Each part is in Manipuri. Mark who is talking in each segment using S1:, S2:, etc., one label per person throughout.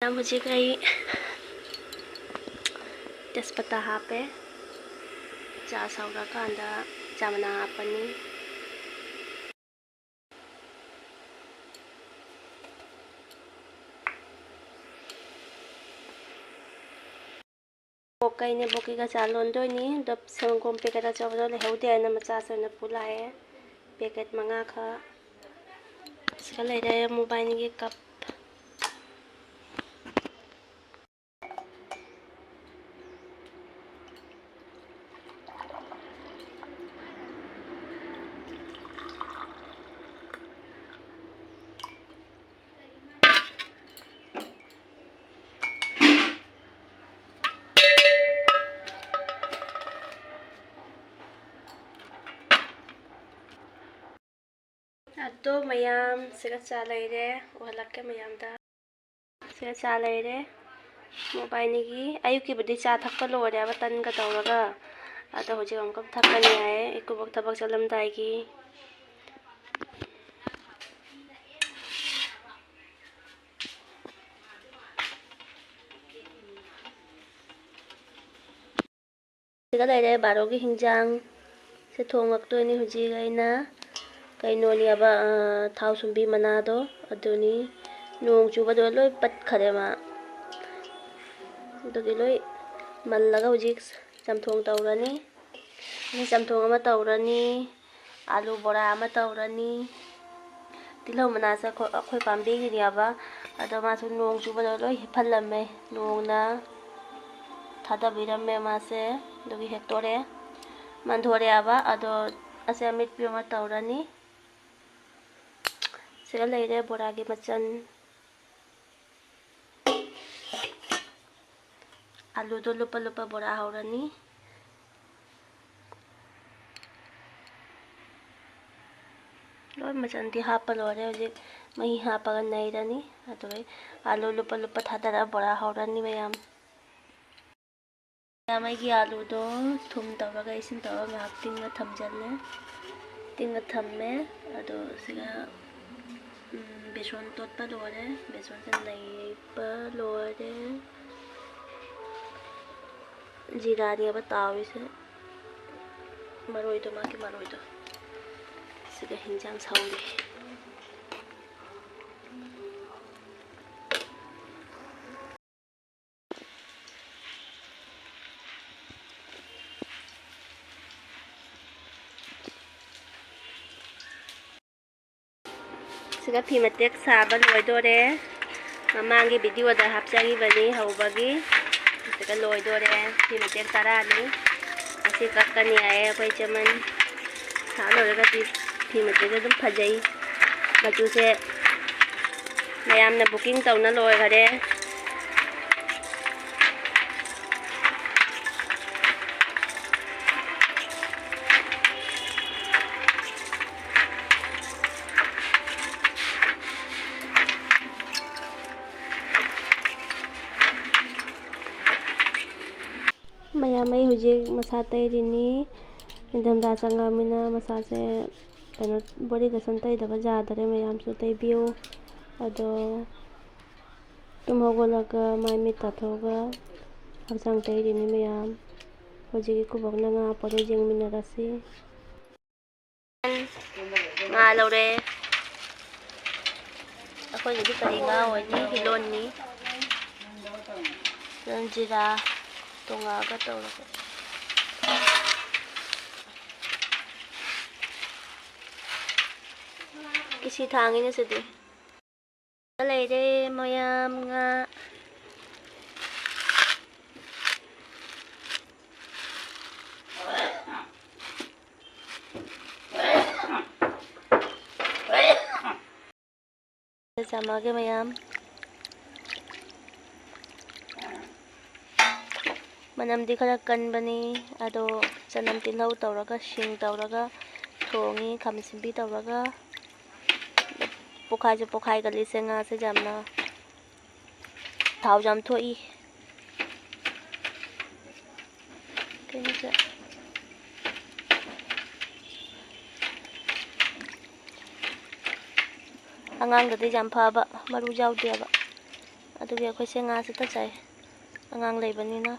S1: मुझे कहीं तेजपत्ता हापे चा साउरकांदा चामना हापनी बोकईने बोकी चा लोंदोनी दब संगोम पैकेट अचाबदो लेहौदे आइना मचा सोना पुलाए पैकेट मंगा खा इसका लेरे मोबाइल की कप तो मैम सिगा चा लेरे वहलके मैम दा सिगा चा लेरे मोबाइल की अयुकी बुद्धि चा थक्का लोरे अब तन का तौरगा अतो होजे हमको थक्का नहीं आए एक वक्त थबक चलम दाएगी सिगा लेरे बारो की हिंजांग से थोंगक्तोनी होजी गइना कईनोनी अब थाव सुंबी मनादो अदुनी नोंग चुबदो लोई पत्खरे मा अदुगी लोई मल्लगा हुजिक चमथोंग तौरनी चमथोंग अमा तौरनी आलू बोरा अमा तौरनी तिलौ मनासा अखोय पाम्बीगिनी अब अदो मासु नोंग चुबदो लोई हिफल्लमे नोंगना थादबिरमे मासे अदुगी हेक्तोरे मंधोरे अब अदो असे अमित पियोमा तौरनी सिगा लेरे बोरा की मचन आलू दो लुपा लुपा बोरा हौरनी लोई मचन दी हापा लोरे होजे मही हापा नैरनी अदुगै आलू लुपा लुपा थादरा बोरा हौरनी मैम मैगी आलू दो थुम तौरगा इसिन तौरगा ngahak tinga thamjalle tinga thamme ado siga बेसन तोटपा लोरे बेसन से नैपा लोरे जीरा नहीं अब तावी से मरोई तो माँ की मरोई तो सिगा हिंजांग साउंडी सिगा फी मतेक साबा लोइदोरे ममांगी वीडियो दा हापचागिबनी हौबगी सिगा लोइदोरे फी मतेक तारानी असी कक्कनी आए अखोय चमन सा लोरगा फी मतेक अदुम फजै मचुसे मयामना बुकिंग तौना लोइगरे मैम हुजे मसा तैरिनी इंधमदा चंगामिना मसा से कनो बॉडी गसन तैदबा जादरे मैम सु तैबियो अदो तुम होगोलगा माय मिट ताथोगा हरसांग तैरिनी मैम हुजे कुबगना nga परे जेंगमिनारासी nga लौरे अखोय गिदि करी nga होनी हिलोनी रंजीरा तोंगा का तौरगा किसी थांगी ने सिदे लेरे मयाम nga समागे मयाम मनमदी खरा कनबनी अदो चनम तिलौ तौरगा शिंग तौरगा थोंगी खामसिंबी तौरगा पोखाई गली से nga से जामना थाव जाम थोई angang gadi jam phaba maru jawde ba ꯑꯗꯨꯒꯤ ꯑꯩꯈꯣꯏꯁꯦ ꯉꯥꯁꯦ ꯇꯠꯆꯩ ꯑꯉꯥꯡ ꯂꯩꯕꯅꯤꯅ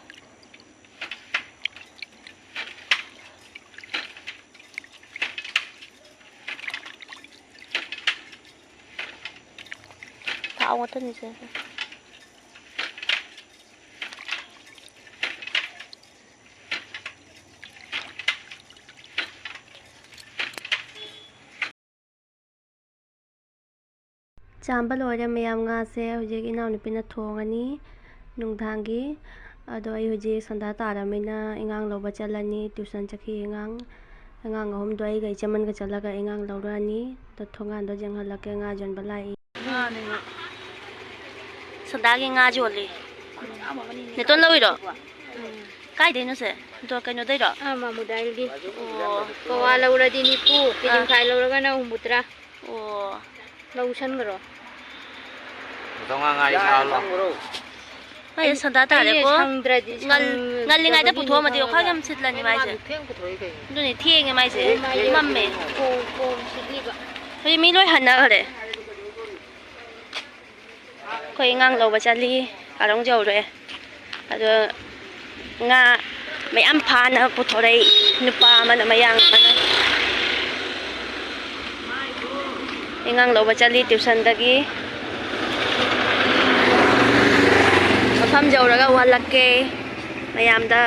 S1: ꯊꯥꯎ ꯉꯥꯛꯇꯅꯤꯁꯦ ꯆꯥꯝꯕ ꯂꯣꯏꯔꯦ ꯃꯌꯥꯝ ꯉꯥꯁꯦ ꯍꯧꯖꯤꯛ ꯏꯅꯥꯎꯅꯨꯄꯤꯅ ꯊꯣꯡꯉꯅꯤ ꯅꯨꯡꯗꯥꯡꯒꯤ ꯑꯗꯣ ꯑꯩ ꯍꯧꯖꯤꯛ ꯁꯟꯗꯥ ꯇꯥꯔꯕꯅꯤꯅ ꯑꯉꯥꯡ ꯂꯧꯕ ꯆꯠꯂꯅꯤ ꯇ꯭ꯌꯨꯁꯟ ꯆꯠꯈꯤ ꯑꯉꯥꯡ ꯑꯍꯨꯝꯗꯣ ꯑꯩꯒ ꯏꯆꯦꯃꯟꯒ ꯆꯠꯂꯒ ꯑꯉꯥꯡ ꯂꯧꯔꯛꯑꯅꯤ ꯑꯗꯣ ꯊꯣꯡꯒꯥꯟꯗꯣ ꯌꯦꯡꯍꯜꯂꯛꯀꯦ ꯉꯥ ꯌꯣꯟꯕ ꯂꯥꯛꯏ ꯁꯟꯗꯥꯒꯤ ꯉꯥ ꯌꯣꯜꯂꯤ ꯅꯦꯇꯣꯟ ꯂꯧꯏꯔꯣ ꯀꯥꯏꯗꯩꯅꯣꯁꯦ ꯀꯩꯅꯣꯗꯩꯔꯣ
S2: ꯃꯥꯃꯨꯗꯥꯏꯒꯤ
S1: ꯑꯣ
S2: ꯄꯋꯥ ꯂꯧꯔꯗꯤ 90 ꯄꯤꯗꯤꯡꯈꯥꯏ ꯂꯧꯔꯒꯅ 63
S1: ꯑꯣ
S2: ꯂꯧꯁꯟꯒ꯭ꯔꯣ
S1: ꯃꯥꯏ ꯁꯟꯗꯥ ꯇꯥꯔꯦꯀꯣ
S2: ꯁꯪꯗ꯭ꯔꯗꯤ
S1: ꯉꯜꯂꯤꯉꯩꯗ ꯄꯨꯊꯣꯛꯑꯝꯃꯗꯤ ꯋꯥꯈꯜ ꯌꯥꯝ ꯁꯤꯠꯂꯅꯤ ꯃꯥꯏꯁꯦ ꯑꯗꯨꯅꯤ ꯊꯦꯡꯉꯦ ꯃꯥꯏꯁꯦ ꯃꯝꯃꯦ ꯍꯧꯖꯤꯛ ꯃꯤ ꯂꯣꯏ ꯍꯟꯅꯈ꯭ꯔꯦ ꯑꯩꯈꯣꯏ ꯑꯉꯥꯡ ꯂꯧꯕ ꯆꯠꯂꯤ ꯀꯥꯔꯣꯡ ꯌꯧꯔꯦ ꯑꯗꯣ ꯉꯥ ꯃꯌꯥꯝ ꯐꯥꯅ ꯄꯨꯊꯣꯔꯛꯏ ꯅꯨꯄꯥ ꯑꯃꯅ ꯃꯌꯥꯡ ꯑꯃꯅ ꯑꯉꯥꯡ ꯂꯧꯕ ꯆꯠꯂꯤ ꯇ꯭ꯌꯨꯁꯟꯗꯒꯤ ꯃꯐꯝ ꯌꯧꯔꯒ ꯋꯥꯜꯂꯛꯀꯦ ꯃꯌꯥꯝꯗ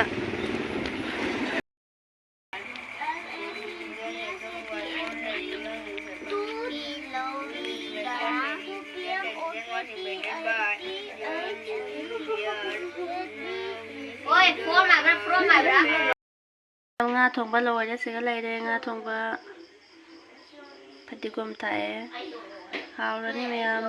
S1: ꯉꯥ ꯊꯣꯡꯕ ꯂꯣꯏꯔꯦ ꯁꯤꯒ ꯂꯩꯔꯦ ꯉꯥ ꯊꯣꯡꯕ ꯐꯗꯤꯒꯣꯝ ꯊꯥꯛꯑꯦ ꯍꯥꯎꯔꯅꯤ ꯃꯌꯥꯝ